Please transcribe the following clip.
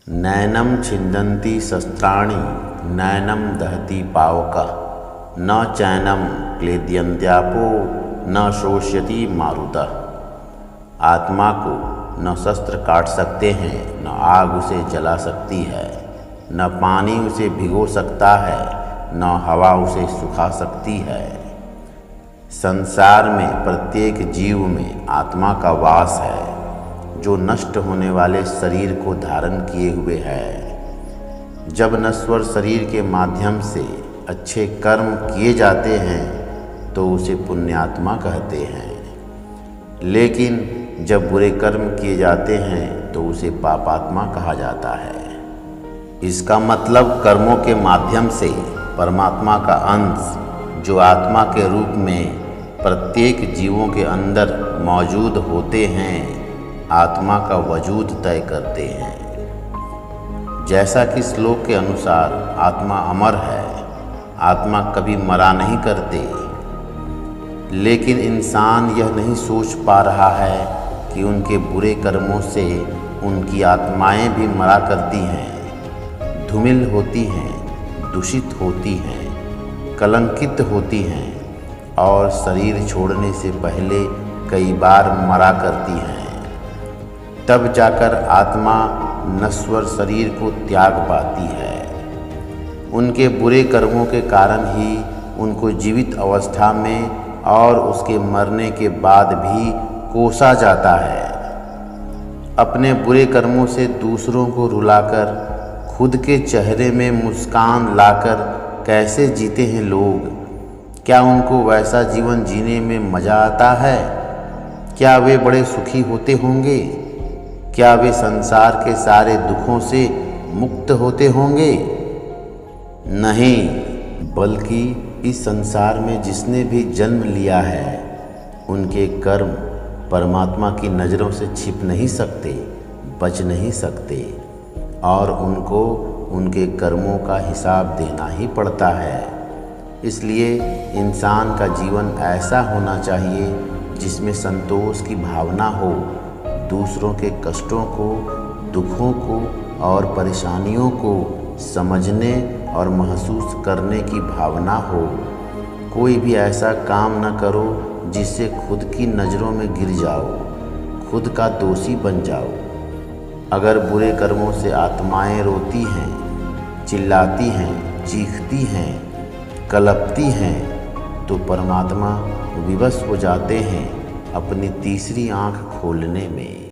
नैनं छिन्दन्ति शस्त्राणि नैनं दहति पावकः न चैनं क्लेद्यन्त्यापो न शोष्यति मारुतः। आत्मा को न शस्त्र काट सकते हैं, न आग उसे जला सकती है, न पानी उसे भिगो सकता है, न हवा उसे सुखा सकती है। संसार में प्रत्येक जीव में आत्मा का वास है, जो नष्ट होने वाले शरीर को धारण किए हुए है। जब नश्वर शरीर के माध्यम से अच्छे कर्म किए जाते हैं तो उसे पुण्यात्मा कहते हैं, लेकिन जब बुरे कर्म किए जाते हैं तो उसे पापात्मा कहा जाता है। इसका मतलब कर्मों के माध्यम से परमात्मा का अंश जो आत्मा के रूप में प्रत्येक जीवों के अंदर मौजूद होते हैं, आत्मा का वजूद तय करते हैं। जैसा कि श्लोक के अनुसार आत्मा अमर है, आत्मा कभी मरा नहीं करते, लेकिन इंसान यह नहीं सोच पा रहा है कि उनके बुरे कर्मों से उनकी आत्माएं भी मरा करती हैं, धूमिल होती हैं, दूषित होती हैं, कलंकित होती हैं और शरीर छोड़ने से पहले कई बार मरा करती हैं। तब जाकर आत्मा नश्वर शरीर को त्याग पाती है। उनके बुरे कर्मों के कारण ही उनको जीवित अवस्था में और उसके मरने के बाद भी कोसा जाता है। अपने बुरे कर्मों से दूसरों को रुलाकर खुद के चेहरे में मुस्कान लाकर कैसे जीते हैं लोग? क्या उनको वैसा जीवन जीने में मज़ा आता है? क्या वे बड़े सुखी होते होंगे? क्या वे संसार के सारे दुखों से मुक्त होते होंगे? नहीं, बल्कि इस संसार में जिसने भी जन्म लिया है, उनके कर्म परमात्मा की नज़रों से छिप नहीं सकते, बच नहीं सकते और उनको उनके कर्मों का हिसाब देना ही पड़ता है। इसलिए इंसान का जीवन ऐसा होना चाहिए जिसमें संतोष की भावना हो, दूसरों के कष्टों को, दुखों को और परेशानियों को समझने और महसूस करने की भावना हो। कोई भी ऐसा काम न करो जिससे खुद की नज़रों में गिर जाओ, खुद का दोषी बन जाओ। अगर बुरे कर्मों से आत्माएं रोती हैं, चिल्लाती हैं, चीखती हैं, कलपती हैं, तो परमात्मा विवश हो जाते हैं अपनी तीसरी आँख खोलने में।